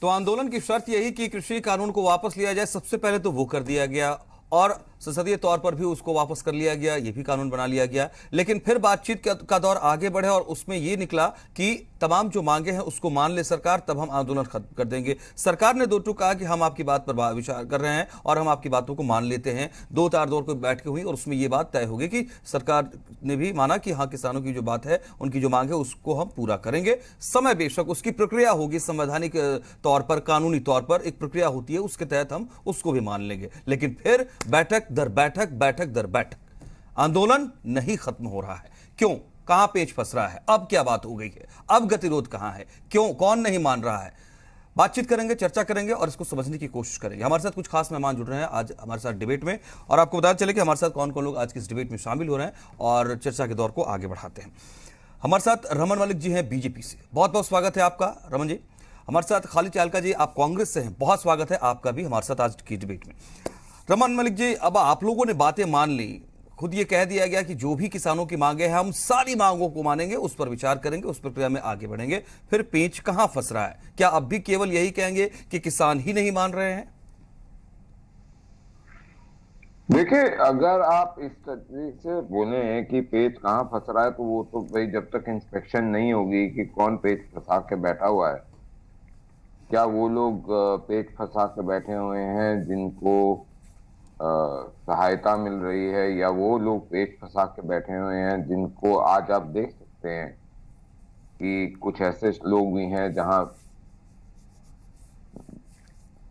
तो आंदोलन की शर्त यही कि कृषि कानून को वापस लिया जाए। सबसे पहले तो वो कर दिया गया और संसदीय तौर पर भी उसको वापस कर लिया गया, ये भी कानून बना लिया गया। लेकिन फिर बातचीत का दौर आगे बढ़े और उसमें ये निकला कि तमाम जो मांगे हैं उसको मान ले सरकार, तब हम आंदोलन खत्म कर देंगे। सरकार ने दो टूक कहा कि हम आपकी बात पर विचार कर रहे हैं और हम आपकी बातों को मान लेते हैं। दो तार दौर को बैठकें हुई और उसमें ये बात तय होगी कि सरकार ने भी माना कि हाँ, किसानों की जो बात है, उनकी जो मांग है उसको हम पूरा करेंगे। समय बेशक उसकी प्रक्रिया होगी, संवैधानिक तौर पर, कानूनी तौर पर एक प्रक्रिया होती है, उसके तहत हम उसको भी मान लेंगे। लेकिन फिर बैठक दर बैठक, बैठक दर बैठक, आंदोलन नहीं खत्म हो रहा है। क्यों? कहां पेच फंस रहा है? अब क्या बात हो गई है? अब गतिरोध कहां है? क्यों? कौन नहीं मान रहा है? बातचीत करेंगे, चर्चा करेंगे और इसको समझने की कोशिश करेंगे। हमारे साथ कुछ खास मेहमान जुड़ रहे हैं आज हमारे साथ डिबेट में, और आपको बताते चले कि हमारे साथ कौन कौन लोग आज की इस डिबेट में शामिल हो रहे हैं और चर्चा के दौर को आगे बढ़ाते हैं। हमारे साथ रमन मलिक जी हैं बीजेपी से, बहुत बहुत स्वागत है आपका रमन जी। हमारे साथ खालिद चालका जी, आप कांग्रेस से हैं, बहुत स्वागत है आपका भी हमारे साथ आज की डिबेट में। रमन मलिक जी, अब आप लोगों ने बातें मान ली, खुद ये कह दिया गया कि जो भी किसानों की मांगे हैं हम सारी मांगों को मानेंगे, उस पर विचार करेंगे, उस प्रक्रिया में आगे बढ़ेंगे। फिर पेच कहां फंस रहा है? क्या अब भी केवल यही कहेंगे कि किसान ही नहीं मान रहे हैं? देखिए, अगर आप इस तरीके से बोले हैं कि पेच कहाँ फंस रहा है, तो वो तो भाई जब तक इंस्पेक्शन नहीं होगी कि कौन पेच फंसा के बैठा हुआ है, क्या वो लोग पेच फंसा के बैठे हुए हैं जिनको सहायता मिल रही है, या वो लोग पेच फंसा के बैठे हुए हैं जिनको आज आप देख सकते हैं कि कुछ ऐसे लोग भी हैं जहां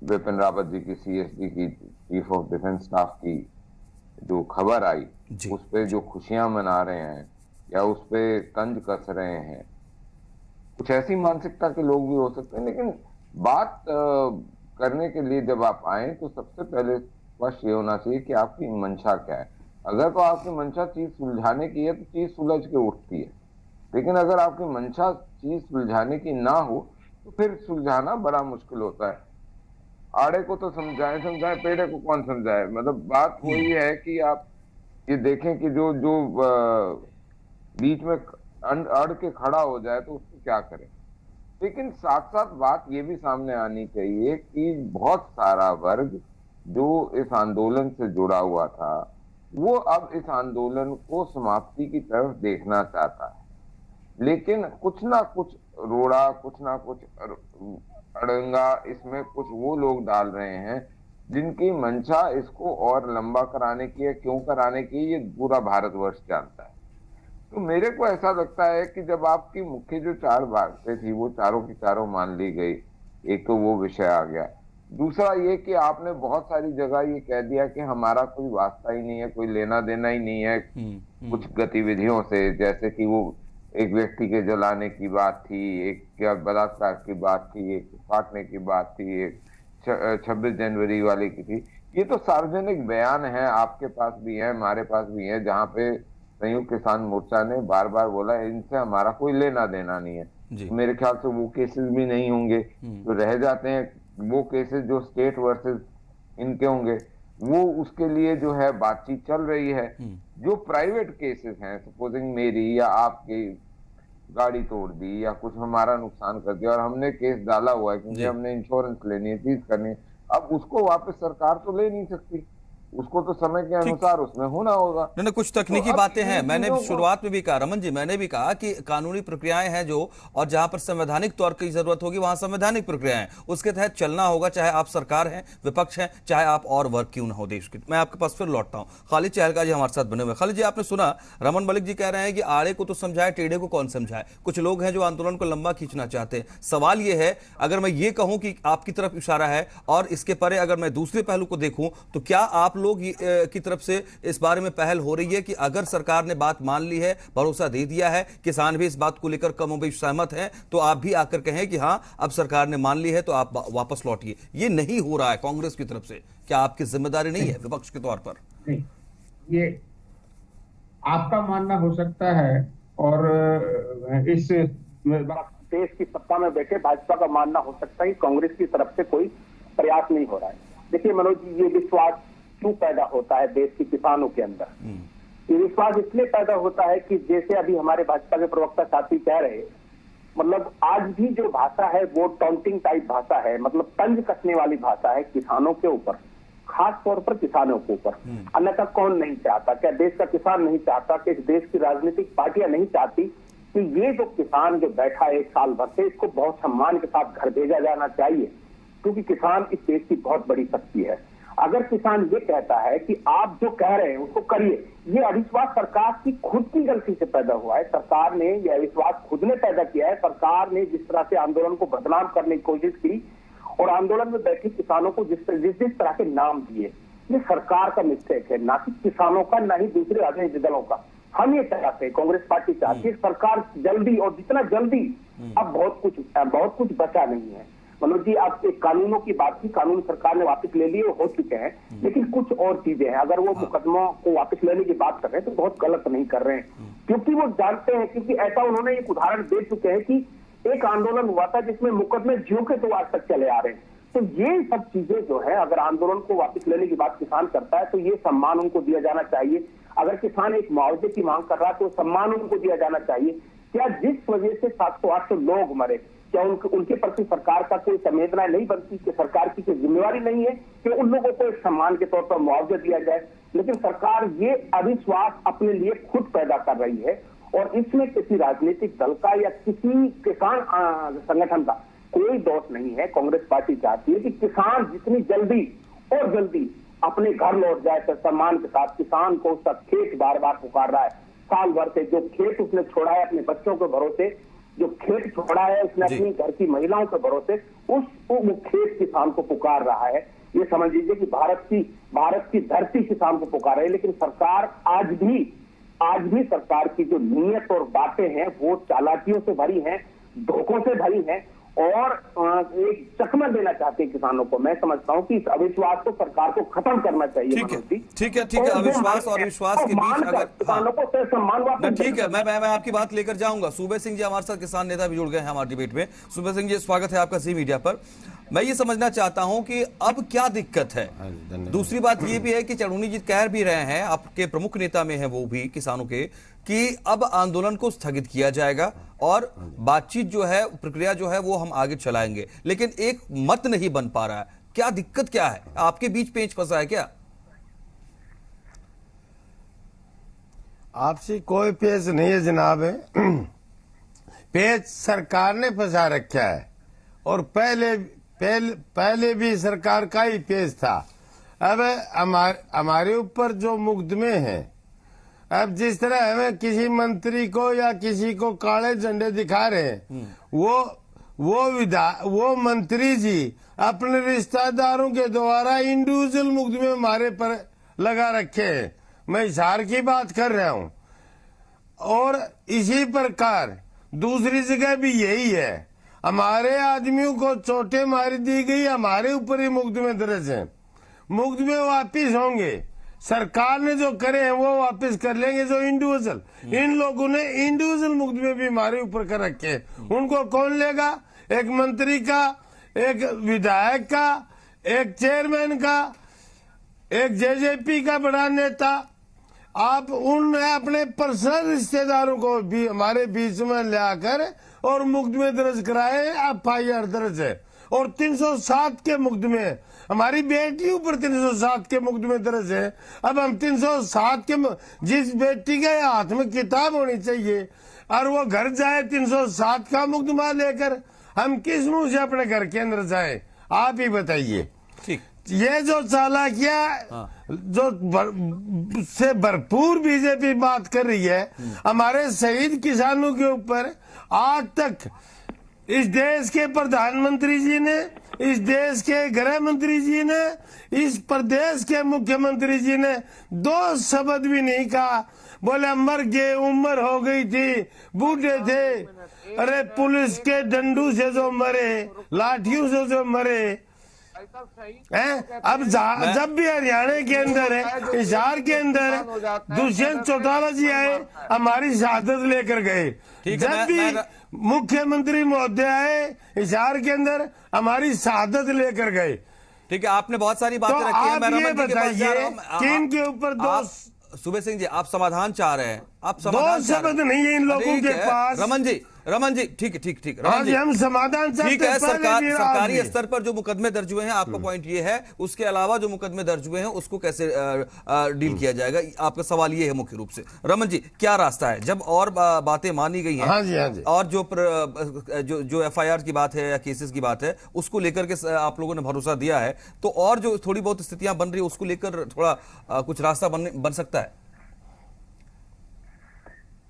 विपिन रावत जी की, सीएसडी की, चीफ ऑफ डिफेंस स्टाफ की जो खबर आई, उस पे जो खुशियां मना रहे हैं या उस पे तंज कस रहे हैं, कुछ ऐसी मानसिकता के लोग भी हो सकते हैं। लेकिन बात करने के लिए जब आप आए तो सबसे पहले स्पष्ट ये होना चाहिए कि आपकी मंशा क्या है। अगर तो आपकी मंशा चीज सुलझाने की है तो चीज सुलझ के उठती है, लेकिन अगर आपकी मंशा चीज सुलझाने की ना हो तो फिर सुलझाना बड़ा मुश्किल होता है। आड़े को तो समझाएं समझाएं, पेड़े को कौन समझाए। मतलब बात वही है कि आप ये देखें कि जो जो बीच में अड़ के खड़ा हो जाए तो उसको क्या करें। लेकिन साथ साथ बात ये भी सामने आनी चाहिए कि बहुत सारा वर्ग जो इस आंदोलन से जुड़ा हुआ था, वो अब इस आंदोलन को समाप्ति की तरफ देखना चाहता है, लेकिन कुछ ना कुछ रोड़ा, कुछ ना कुछ अड़ंगा इसमें कुछ वो लोग डाल रहे हैं जिनकी मंशा इसको और लंबा कराने की है। क्यों कराने की, ये पूरा भारतवर्ष जानता है। तो मेरे को ऐसा लगता है कि जब आपकी मुख्य जो चार बातें थी वो चारों की चारों मान ली गई, एक तो वो विषय आ गया। दूसरा ये कि आपने बहुत सारी जगह ये कह दिया कि हमारा कोई वास्ता ही नहीं है, कोई लेना देना ही नहीं है कुछ गतिविधियों से, जैसे कि वो एक व्यक्ति के जलाने की बात थी, एक क्या बलात्कार की बात थी, एक काटने की बात थी, एक 26 जनवरी वाले की थी। ये तो सार्वजनिक बयान है, आपके पास भी है, हमारे पास भी है, जहाँ पे संयुक्त किसान मोर्चा ने बार बार बोला इनसे हमारा कोई लेना देना नहीं है। मेरे ख्याल से वो केसेस भी नहीं होंगे तो रह जाते हैं, वो केसेस जो स्टेट वर्सेस इनके होंगे वो उसके लिए जो है बातचीत चल रही है। जो प्राइवेट केसेस हैं, सपोजिंग मेरी या आपकी गाड़ी तोड़ दी या कुछ हमारा नुकसान कर दिया और हमने केस डाला हुआ है क्योंकि हमने इंश्योरेंस लेनी है, चीज करनी है, अब उसको वापस सरकार तो ले नहीं सकती, उसको तो समय के अनुसार उसमें होना होगा। नहीं, कुछ तकनीकी बातें हैं। मैंने शुरुआत में भी कहा, रमन जी, मैंने भी कहा कि कानूनी प्रक्रियाएं हैं जो, और जहां पर संवैधानिक तौर की जरूरत होगी वहां संवैधानिक प्रक्रियाएं, उसके तहत चलना होगा, चाहे आप सरकार हैं, विपक्ष हैं, चाहे आप और वर्ग क्यों ना हो देश के। मैं आपके पास फिर लौटता हूं। खालिद चाहलका जी हमारे साथ बने हुए। खालिद जी, आपने सुना रमन मलिक जी कह रहे हैं कि आड़े को तो समझाए, टेढ़े को कौन समझाए। कुछ लोग हैं जो आंदोलन को लंबा खींचना चाहते हैं। सवाल यह है, अगर मैं ये कहूं कि आपकी तरफ इशारा है और इसके परे अगर मैं दूसरे पहलू को देखूं, तो क्या आप लोग की तरफ से इस बारे में पहल हो रही है कि अगर सरकार ने बात मान ली है, भरोसा दे दिया है, किसान भी इस बात को लेकर कमोबेश सहमत हैं, तो आप भी आकर कहें कि हां अब सरकार ने मान ली है तो आप वापस लौटिए? ये नहीं हो रहा है कांग्रेस की तरफ से। क्या आपकी जिम्मेदारी नहीं है विपक्ष के तौर पर? नहीं, ये आपका मानना हो सकता है और इस देश की सत्ता में बैठे भाजपा का मानना हो सकता है कि कांग्रेस की तरफ से कोई प्रयास नहीं हो रहा है। देखिए मनोज जी, ये विश्वास क्यों पैदा होता है देश के किसानों के अंदर? ये विश्वास इसलिए पैदा होता है कि जैसे अभी हमारे भाजपा के प्रवक्ता साथी कह रहे मतलब आज भी जो भाषा है वो टॉन्टिंग टाइप भाषा है, मतलब तंज कसने वाली भाषा है किसानों के ऊपर, खास तौर पर किसानों के ऊपर। अन्यथा कौन नहीं चाहता, क्या देश का किसान नहीं चाहता, कि इस देश की राजनीतिक पार्टियां नहीं चाहती कि ये जो किसान जो बैठा है 1 साल भर से, इसको बहुत सम्मान के साथ घर भेजा जाना चाहिए, क्योंकि किसान इस देश की बहुत बड़ी शक्ति है। अगर किसान ये कहता है कि आप जो कह रहे हैं उसको करिए, ये अविश्वास सरकार की खुद की गलती से पैदा हुआ है। सरकार ने यह अविश्वास खुद ने पैदा किया है। सरकार ने जिस तरह से आंदोलन को बदनाम करने की कोशिश की और आंदोलन में बैठे किसानों को जिस तरह के नाम दिए, ये सरकार का मिस्टेक है, ना कि किसानों का, ना ही दूसरे राजनीतिक दलों का। हम ये चाहते हैं, कांग्रेस पार्टी चाहती है सरकार जल्दी, और जितना जल्दी, अब बहुत कुछ बचा नहीं है। मनोज जी, आप एक कानूनों की बात की, कानून सरकार ने वापस ले लिए, हो चुके हैं, लेकिन कुछ और चीजें हैं। अगर वो मुकदमों को वापस लेने की बात कर रहे हैं तो बहुत गलत नहीं कर रहे हैं, क्योंकि वो जानते हैं, क्योंकि ऐसा उन्होंने एक उदाहरण दे चुके हैं कि एक आंदोलन हुआ था जिसमें मुकदमे ज्यों के तो आज तक चले आ रहे हैं। तो ये सब चीजें जो है, अगर आंदोलन को वापस लेने की बात किसान करता है तो ये सम्मान उनको दिया जाना चाहिए। अगर किसान एक मुआवजे की मांग कर रहा है तो सम्मान उनको दिया जाना चाहिए। क्या जिस वजह से 700-800 लोग मरे, क्या उनके प्रति सरकार का कोई संवेदना नहीं बनती, कि सरकार की कोई जिम्मेवारी नहीं है कि उन लोगों को एक सम्मान के तौर पर मुआवजा दिया जाए? लेकिन सरकार ये अविश्वास अपने लिए खुद पैदा कर रही है, और इसमें किसी राजनीतिक दल का या किसी किसान संगठन का कोई दोष नहीं है। कांग्रेस पार्टी चाहती है कि किसान जितनी जल्दी और जल्दी अपने घर लौट जाए तो सम्मान के साथ। किसान को उसका खेत बार बार पुकार रहा है, साल भर से जो खेत उसने छोड़ा है अपने बच्चों के भरोसे, जो खेत छोड़ा है उसने अपनी घर की महिलाओं के भरोसे, वो खेत किसान को पुकार रहा है। ये समझ लीजिए कि भारत की धरती किसान को पुकार रही है। लेकिन सरकार आज भी सरकार की जो नीयत और बातें हैं वो चालाकियों से भरी हैं, धोखों से भरी हैं, और एक चकमा देना चाहते हैं किसानों को। मैं समझता हूं कि इस अविश्वास को सरकार को खत्म करना चाहिए। ठीक है। अविश्वास और विश्वास के बीच अगर किसानों को सम्मान वापस, ठीक है, मैं आपकी बात लेकर जाऊंगा। सूबे सिंह जी हमारे साथ किसान नेता भी जुड़ गए हैं हमारे डिबेट में। सूबे सिंह जी, स्वागत है आपका जी मीडिया पर। मैं ये समझना चाहता हूं कि अब क्या दिक्कत है। दूसरी बात ये भी है कि चढ़ूनी जी कह भी रहे हैं, आपके प्रमुख नेता में है वो भी किसानों के, कि अब आंदोलन को स्थगित किया जाएगा और बातचीत जो है, प्रक्रिया जो है वो हम आगे चलाएंगे, लेकिन एक मत नहीं बन पा रहा है। क्या दिक्कत क्या है? आपके बीच पेंच फंसा है क्या? आपसे कोई पेच नहीं है जनाब। पेच सरकार ने फंसा रखा है, और पहले भी सरकार का ही पेच था। अब हमारे ऊपर जो मुकदमे हैं, अब जिस तरह हमें किसी मंत्री को या किसी को काले झंडे दिखा रहे हैं, वो मंत्री जी अपने रिश्तेदारों के द्वारा इंडिविजुअल मुकदमे हमारे पर लगा रखे हैं। मैं हिसार की बात कर रहा हूं, और इसी प्रकार दूसरी जगह भी यही है। हमारे आदमियों को चोटें मार दी गई, हमारे ऊपर ही मुकदमे दर्ज हैं। मुकदमे वापिस होंगे, सरकार ने जो करे हैं वो वापस कर लेंगे। जो इंडिविजुअल, इन लोगों ने इंडिविजुअल मुकदमे भी हमारे ऊपर कर रखे हैं, उनको कौन लेगा? एक मंत्री का, एक विधायक का, एक चेयरमैन का, एक जेजेपी का बड़ा नेता। आप उनने अपने पर्सनल रिश्तेदारों को भी हमारे बीच में लाकर और मुकदमे दर्ज कराए, FIR दर्ज है, और 307 के मुकदमे, हमारी बेटी ऊपर 307 के मुकदमे दर्ज है। अब हम 307 के, जिस बेटी के हाथ में किताब होनी चाहिए और वो घर जाए 307 का मुकदमा लेकर, हम किस मुंह से अपने घर के अंदर जाए? आप ही बताइए। ये जो चालाकियां जो से भरपूर बीजेपी बात कर रही है हमारे शहीद किसानों के ऊपर, आज तक इस देश के प्रधानमंत्री जी ने, इस देश के गृह मंत्री जी ने, इस प्रदेश के मुख्यमंत्री जी ने 2 शब्द भी नहीं कहा। बोले मर गए, उम्र हो गई थी, बूढ़े थे। अरे पुलिस के डंडू से जो मरे, लाठियों से जो मरे हैं। अब जब भी हरियाणा के अंदर है, हिसार के अंदर दुष्यंत चौटाला जी आए, हमारी शहादत लेकर गए। जब भी मुख्यमंत्री महोदय आए हिसार के अंदर, हमारी शहादत लेकर गए। ठीक है, आपने बहुत सारी बातें रखी हैं। आप ये बताइए कि इनके ऊपर 2 सूबे सिंह जी, आप समाधान चाह रहे हैं, आप समाधान शब्द नहीं है इन लोगों के पास। रमन जी ठीक है, ठीक रमन आज जी, हम समाधान ठीक है। सरकारी सरकारी स्तर पर जो मुकदमे दर्ज हुए हैं, आपका पॉइंट ये है, उसके अलावा जो मुकदमे दर्ज हुए हैं उसको कैसे डील किया जाएगा, आपका सवाल ये है मुख्य रूप से। रमन जी, क्या रास्ता है जब और बातें मानी गई हैं? हाँ जी, हाँ जी। और जो एफआईआर की बात है या केसेस की बात है, उसको लेकर के आप लोगों ने भरोसा दिया है, तो और जो थोड़ी बहुत स्थितियां बन रही है उसको लेकर थोड़ा कुछ रास्ता बन सकता है?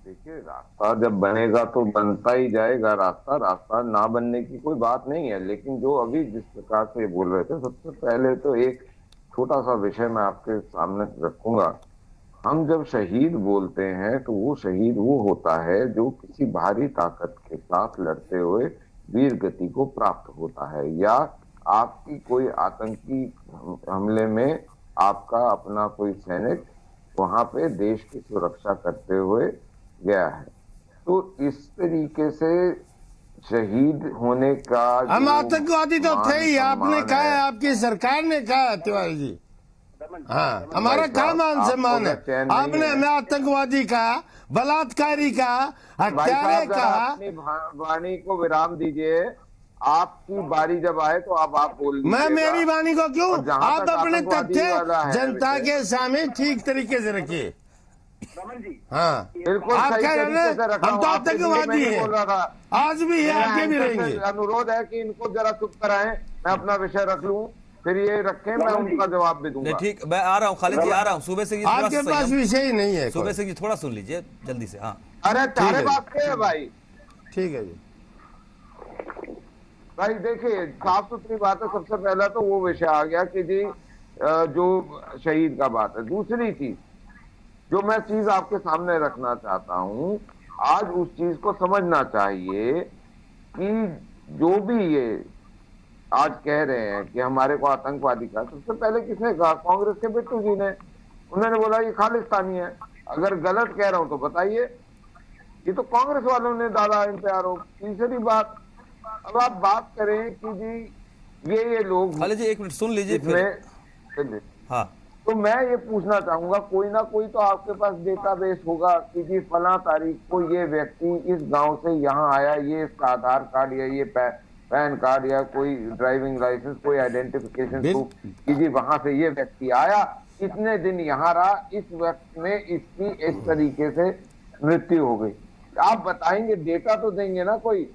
देखिए, रास्ता जब बनेगा तो बनता ही जाएगा रास्ता ना बनने की कोई बात नहीं है। लेकिन जो अभी जिस प्रकार से बोल रहे थे, सबसे पहले तो एक छोटा सा विषय मैं आपके सामने रखूंगा। हम जब शहीद बोलते हैं तो वो शहीद वो होता है जो किसी भारी ताकत के साथ लड़ते हुए वीर गति को प्राप्त होता है, या आपकी कोई आतंकी हमले में आपका अपना कोई सैनिक वहां पे देश की सुरक्षा करते हुए गया है। तो इस तरीके से शहीद होने का हम आतंकवादी तो थे ही, आपने कहा है, आपकी सरकार ने कहा तिवारी जी। हाँ, हमारा क्या मान सम्मान है? आपने हमें आतंकवादी कहा, बलात्कारी कहा, हत्यारे कहा। अपनी वाणी को विराम दीजिए, आपकी बारी जब आए तो आप बोल दीजिएगा। मैं मेरी वाणी को क्यों? आप अपने तथ्य जनता के सामने ठीक तरीके से रखिए। रमन जी, हाँ, बिल्कुल आप सही कह रहे तरीके से हैं रखा हम हूं, तो आपके लिए आतंकवादी मैं नहीं बोल रहा था। हैं, आज भी है, आगे भी रहेंगे। अनुरोध है कि इनको जरा चुप कराएं, मैं अपना विषय रख लूं, फिर ये रखें, मैं उनका जवाब भी दूंगा। ठीक, मैं आ रहा हूँ खालिद जी, आ रहा हूँ। सुबह से आपके पास विषय ही नहीं है। सुबह से थोड़ा सुन लीजिए जल्दी से। हाँ, अरे सारे बात है भाई, ठीक है जी। भाई देखिए, साफ सुथरी बात है। सबसे पहला तो वो विषय आ गया कि जी जो शहीद का बात है। दूसरी चीज जो मैं चीज आपके सामने रखना चाहता हूं, आज उस चीज को समझना चाहिए कि जो भी ये आज कह रहे हैं कि हमारे को आतंकवादी का, सबसे पहले किसने कहा? कांग्रेस के बिट्टू जी ने। उन्होंने बोला ये खालिस्तानी है। अगर गलत कह रहा हूं तो बताइए। ये तो कांग्रेस वालों ने डाला इन पे आरोप। तीसरी बात, अब आप बात करें कि जी ये लोग, खालिद जी एक मिनट सुन लीजिए फिर। हाँ, तो मैं ये पूछना चाहूंगा, कोई ना कोई तो आपके पास डेटाबेस होगा कि जी फला तारीख को ये व्यक्ति इस गांव से यहाँ आया, ये इसका आधार कार्ड या ये पैन कार्ड या कोई ड्राइविंग लाइसेंस, कोई आइडेंटिफिकेशन प्रूफ कि जी वहां से ये व्यक्ति आया, इतने दिन यहाँ रहा, इस वक्त में इसकी इस तरीके से मृत्यु हो गई। आप बताएंगे, डेटा तो देंगे ना कोई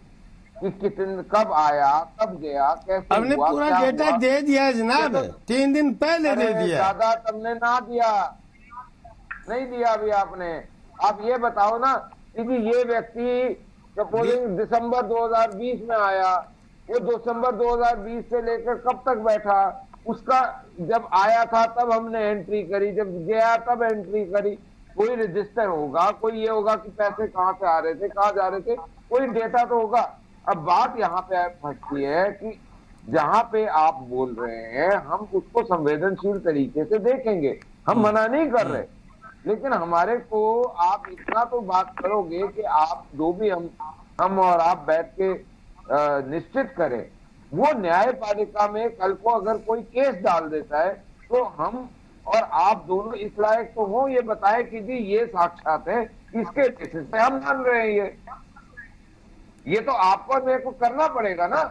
कि कितने, कब आया, कब गया, कैसे हमने हुआ, पूरा डेटा हुआ? दे दिया है जनाब, 3 दिन पहले दे दिया। ज्यादा तुमने ना दिया, नहीं दिया अभी आपने। आप ये बताओ ना कि ये व्यक्ति सपोजिंग दिसंबर 2020 में आया, वो दिसंबर 2020 से लेकर कब तक बैठा? उसका जब आया था तब हमने एंट्री करी, जब गया तब एंट्री करी। कोई रजिस्टर होगा, कोई ये होगा कि पैसे कहाँ से आ रहे थे, कहाँ जा रहे थे, कोई डेटा तो होगा। अब बात यहाँ पे फंसती है कि जहां पे आप बोल रहे हैं हम उसको संवेदनशील तरीके से देखेंगे, हम मना नहीं कर रहे, लेकिन हमारे को आप इतना तो बात करोगे कि आप जो भी हम और आप बैठ के निश्चित करें, वो न्यायपालिका में कल को अगर कोई केस डाल देता है तो हम और आप दोनों इस लायक तो हो ये बताए कि जी ये साक्षात है, इसके बेसिस पे हम मान रहे हैं। ये तो आपको मेरे को करना पड़ेगा ना,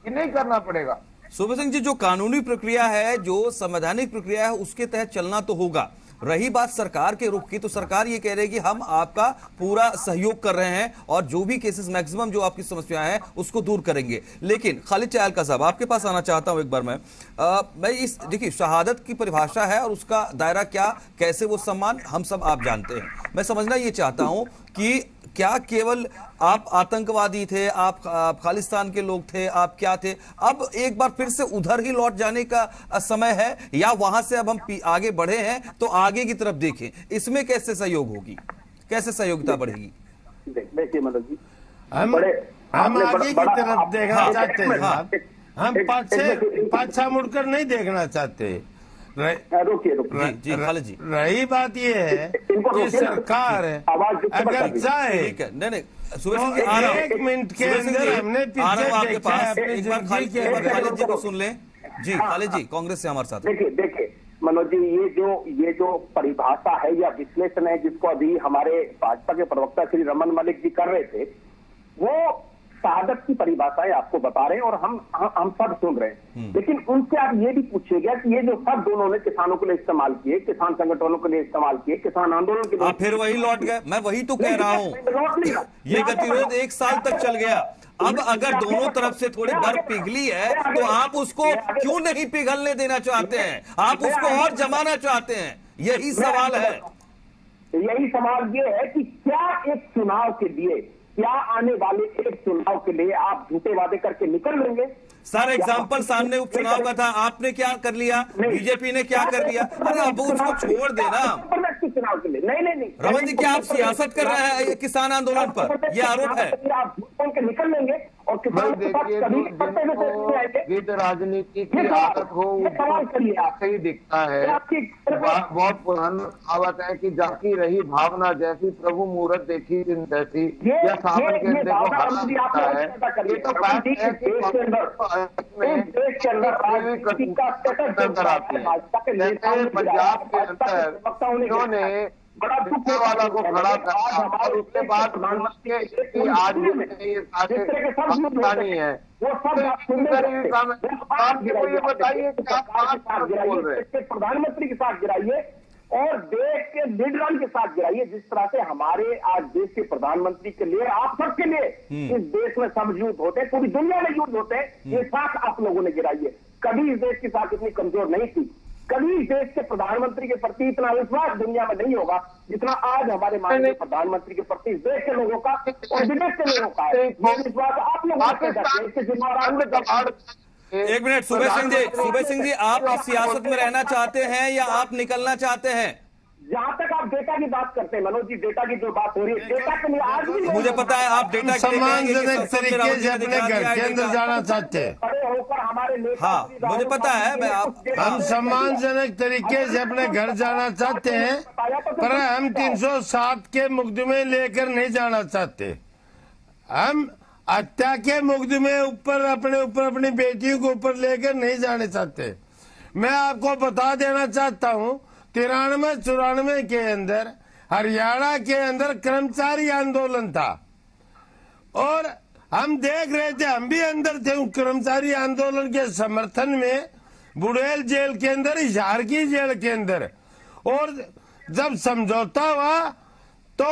कि नहीं करना पड़ेगा? सुबह सिंह जी, जो कानूनी प्रक्रिया है, जो संवैधानिक प्रक्रिया है, उसके तहत चलना तो होगा। रही बात सरकार के रुख की, तो सरकार ये कह रही है कि हम आपका पूरा सहयोग कर रहे हैं और जो भी केसेस मैक्सिमम जो आपकी समस्या है उसको दूर करेंगे। लेकिन खालिद चायलका साहब, आपके पास आना चाहता हूं एक बार मैं इस देखिए, शहादत की परिभाषा है और उसका दायरा क्या, कैसे वो सम्मान हम सब आप जानते हैं। मैं समझना ये चाहता हूं कि क्या केवल आप आतंकवादी थे, आप खालिस्तान के लोग थे, आप क्या थे? अब एक बार फिर से उधर ही लौट जाने का समय है, या वहां से अब हम आगे बढ़े हैं तो आगे की तरफ देखें? इसमें कैसे सहयोग होगी, कैसे सहयोगिता बढ़ेगी? देखिए मनोज जी, हम आगे की तरफ देखना चाहते हैं, हम पाछा मुड़कर नहीं देखना चाहते। रोकिए जी खालिद जी, रही बात ये है कि सरकार अगर चाहे, नहीं सुबह सिंह जी, आ रहा हूं, 1 मिनट के अंदर हमने पीछे देखा है अपनी एक बार खालिद जी को सुन लें। जी खालिद जी, कांग्रेस से हमारे साथ। देखिए मनोज जी, ये जो परिभाषा है या विश्लेषण है जिसको अभी हमारे भाजपा के प्रवक्ता श्री रमन मलिक जी कर रहे थे, वो शहादत की परिभाषाएं आपको बता रहे हैं और हम सब सुन रहे हैं। लेकिन उनसे आप ये भी पूछिएगा कि ये जो शब्द उन्होंने किसानों के लिए इस्तेमाल किए, किसान संगठनों के लिए इस्तेमाल किए, किसान आंदोलन के लिए, फिर वही लौट गए। मैं वही तो कह रहा हूं, ये गतिरोध 1 साल तक चल गया। अब अगर दोनों तरफ से थोड़ी बर्फ पिघली है तो आप उसको क्यों नहीं पिघलने देना चाहते हैं? आप उसको और जमाना चाहते हैं, यही सवाल है। यही सवाल ये है कि क्या एक चुनाव के लिए, क्या आने वाले एक चुनाव के लिए आप झूठे वादे करके निकल लेंगे? सर एग्जाम्पल सामने उपचुनाव का था, आपने क्या कर लिया, बीजेपी ने क्या कर लिया? अरे अब उसको छोड़ देना। चुनाव के लिए नहीं रमन जी, क्या आप सियासत कर रहे हैं किसान आंदोलन पर? यह आरोप है। आप झूठ बोल के निकल लेंगे और किसानों के साथ कभी विद राजनीति की आदत हो, सही दिखता है। बहुत पुराना कहावत है कि जाकी रही भावना जैसी, प्रभु मुहूर्त देखी दिन तैसी, या सावन के अंडे को हरा दिखता है। ये तो बात है कि पंजाब के अंदर उन्होंने बड़ा दुख वाला को खड़ा करना और उसके बाद आज नहीं है वो ये बताइए बोल रहे प्रधानमंत्री के साथ गिराइए और देश के लीडरों के साथ गिराइए। जिस तरह से हमारे आज देश के प्रधानमंत्री के लिए, आप सबके लिए इस देश में सब युद्ध होते हैं, पूरी दुनिया में युद्ध होते हैं, ये साथ आप लोगों ने गिराइए। कभी इस देश की साथ इतनी कमजोर नहीं थी, कभी इस देश के प्रधानमंत्री के प्रति इतना विश्वास दुनिया में नहीं होगा जितना आज हमारे माननीय प्रधानमंत्री के प्रति इस देश के लोगों का और विदेश के लोगों का है। ये विश्वास आप लोग। एक मिनट, सूबे सिंह जी, आप इस सियासत में रहना चाहते हैं या आप निकलना चाहते हैं? जहां तक आप डेटा की बात करते हैं मनोज जी, डेटा की जो बात हो रही है, डेटा के लिए आज भी मुझे पता है आप डेटा सम्मानजनक तरीके से अपने घर के अंदर जाना चाहते हैं। खड़े होकर हमारे नेता, हाँ मुझे पता है, हम सम्मानजनक तरीके से अपने घर जाना चाहते हैं, पर हम 307 के मुकदमे लेकर नहीं जाना चाहते। हम हत्या के मुकदमे ऊपर अपनी बेटियों को ऊपर लेकर नहीं जाने चाहते। मैं आपको बता देना चाहता हूँ 93-94 के अंदर हरियाणा के अंदर कर्मचारी आंदोलन था और हम देख रहे थे, हम भी अंदर थे उस कर्मचारी आंदोलन के समर्थन में, बुड़ेल जेल के अंदर, हिसार की जेल के अंदर। और जब समझौता हुआ तो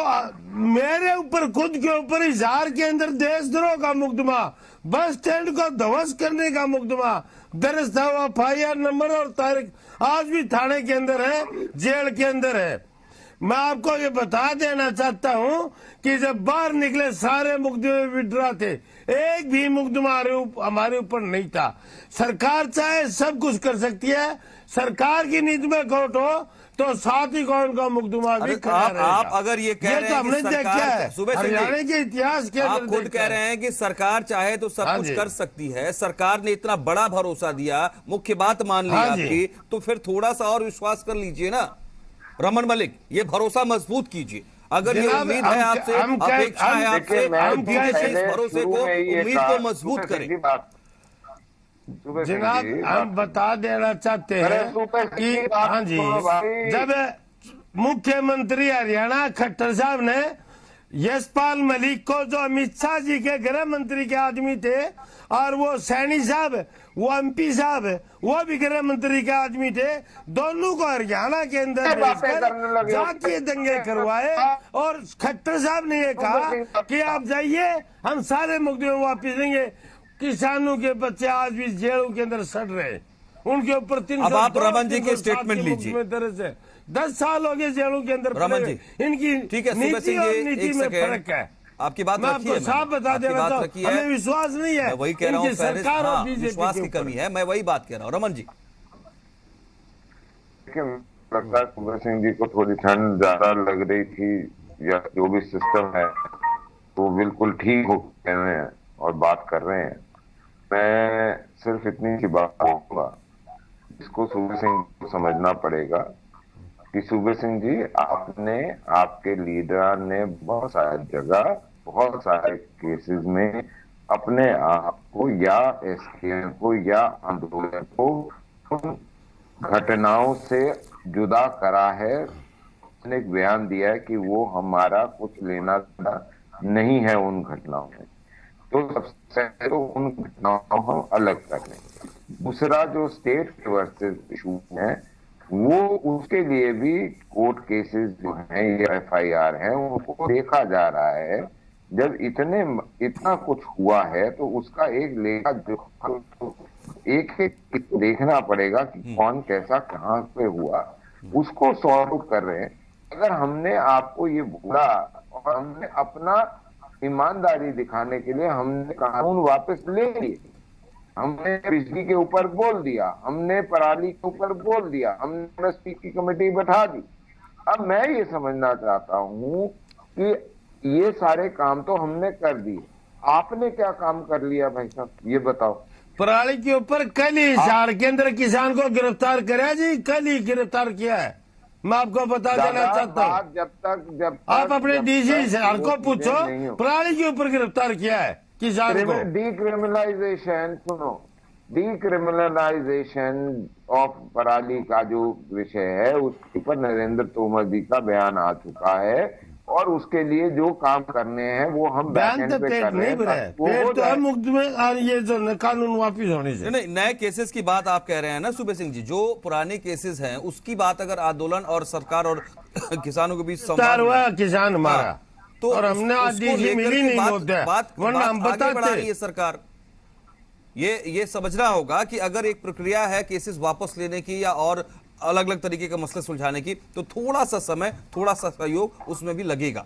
मेरे ऊपर, खुद के ऊपर हिसार के अंदर देशद्रोह का मुकदमा, बस स्टैंड को ध्वस्त करने का मुकदमा दर्ज था। FIR नंबर और तारीख आज भी थाने के अंदर है, जेल के अंदर है। मैं आपको ये बता देना चाहता हूँ कि जब बाहर निकले सारे मुकदमे विड्रॉ थे, एक भी मुकदमा हमारे ऊपर नहीं था। सरकार चाहे सब कुछ कर सकती है, सरकार की नीति में कोर्ट हो तो साथ ही कौन का मुकदमा भी खड़ा रहेगा। आप अगर ये कह रहे हैं हमने देखा है हरियाणा के इतिहास के अंदर, आप खुद कह रहे हैं कि सरकार चाहे तो सब कुछ कर सकती है, सरकार ने इतना बड़ा भरोसा दिया, मुख्य बात मान ली आपकी, तो फिर थोड़ा सा और विश्वास कर लीजिए ना रमन मलिक, ये भरोसा मजबूत कीजिए। अगर ये उम्मीद है आपसे, अपेक्षा है आपसे, इस भरोसे को, उम्मीद को मजबूत करें। जनाब हम बता देना चाहते हैं कि हाँ जी, जब मुख्यमंत्री हरियाणा खट्टर साहब ने यशपाल मलिक को, जो अमित शाह जी के गृह मंत्री के आदमी थे, और वो सैनी साहब, वो MP साहब, वो भी गृह मंत्री के आदमी थे, दोनों को हरियाणा के अंदर जातीय दंगे करवाए और खट्टर साहब ने ये कहा कि आप जाइए, हम सारे मुकदमे वापिस देंगे। किसानों के बच्चे आज भी जेलों के अंदर सड़ रहे हैं, उनके ऊपर 300। अब आप रमन जी के स्टेटमेंट लीजिए। 10 साल हो गए जेलों के अंदर। रमन जी इनकी ठीक है, नीति और नीति में फर्क है। आपकी बात मैं आपको साफ बता देना चाहता हूं, हमें विश्वास नहीं है, वही कह रहा हूँ, सरकार और बीजेपी विश्वास की कमी है, मैं वही बात कह रहा हूँ। रमन जी लगता है कुंवर सिंह जी को थोड़ी ठंड ज्यादा लग रही थी, या जो भी सिस्टम है वो बिल्कुल ठीक हो कह रहे हैं और बात कर रहे हैं। मैं सिर्फ इतनी सी बात कहूंगा, इसको सूबे सिंह को समझना पड़ेगा कि सूबे सिंह जी, आपने, आपके लीडर ने बहुत सारी जगह, बहुत सारे केसेस में अपने आप को या SKM को या आंदोलन को उन घटनाओं से जुदा करा है। उसने एक बयान दिया है कि वो हमारा कुछ लेना नहीं है उन घटनाओं में। तो सबसे पहले तो उन घटनाओं को हम अलग कर लें। दूसरा जो स्टेट के वर्सेस इशू है वो उसके लिए भी कोर्ट केसेस जो हैं या FIR है उनको देखा जा रहा है। जब इतना कुछ हुआ है तो उसका एक लेखा जो एक देखना पड़ेगा कि कौन कैसा कहाँ पे हुआ, उसको सॉर्ट आउट कर रहे हैं। अगर हमने आपको ये बोला और हमने अपना ईमानदारी दिखाने के लिए हमने कानून वापस ले लिए, हमने बिजली के ऊपर बोल दिया, हमने पराली के ऊपर बोल दिया, हमने MSP की कमेटी बैठा दी। अब मैं ये समझना चाहता हूँ कि ये सारे काम तो हमने कर दिए, आपने क्या काम कर लिया भाई साहब, ये बताओ। पराली के ऊपर कल ही हिसार के अंदर किसान को गिरफ्तार करा जी, कल ही गिरफ्तार किया है। मैं आपको बता देना चाहता हूँ, जब तक आप अपने DC हिसार को पूछो, पराली के ऊपर गिरफ्तार किया है किसान को। डीक्रिमिनलाइजेशन सुनो, डीक्रिमिनलाइजेशन ऑफ पराली का जो विषय है उसके ऊपर नरेंद्र तोमर जी का बयान आ चुका है और उसके लिए जो काम करने हैं वो हम बयान तो पेट नहीं भरे, पेट तो हम मुक्त में, और ये जो कानून वापिस होने से नहीं, नए केसेस की बात आप कह रहे हैं ना सुबे सिंह जी, जो पुराने केसेस हैं उसकी बात अगर आंदोलन और सरकार और किसानों के बीच संवाद हुआ, किसान हमारा तो और हमने आज DC मिली नहीं मुद्दे, वरना हम बताते। सरकार ये समझना होगा कि अगर एक प्रक्रिया है केसेस वापस लेने की या और अलग अलग तरीके का मसले सुलझाने की, तो थोड़ा सा समय, थोड़ा सा सहयोग उसमें भी लगेगा।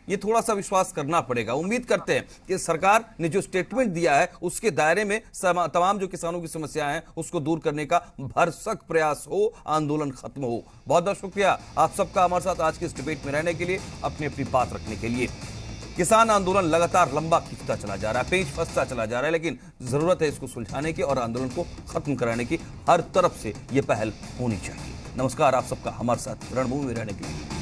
ये थोड़ा सा विश्वास करना पड़ेगा। उम्मीद करते हैं कि सरकार ने जो स्टेटमेंट दिया है उसके दायरे में तमाम जो किसानों की समस्याएं हैं उसको दूर करने का भरसक प्रयास हो, आंदोलन खत्म हो। बहुत बहुत शुक्रिया आप सबका हमारे साथ आज की इस डिबेट में रहने के लिए, अपनी अपनी बात रखने के लिए। किसान आंदोलन लगातार लंबा खींचता चला जा रहा है, पेच फंसता चला जा रहा है, लेकिन जरूरत है इसको सुलझाने की और आंदोलन को खत्म कराने की। हर तरफ से यह पहल होनी चाहिए। नमस्कार आप सबका हमारे साथ रणभूमि में रहने के लिए।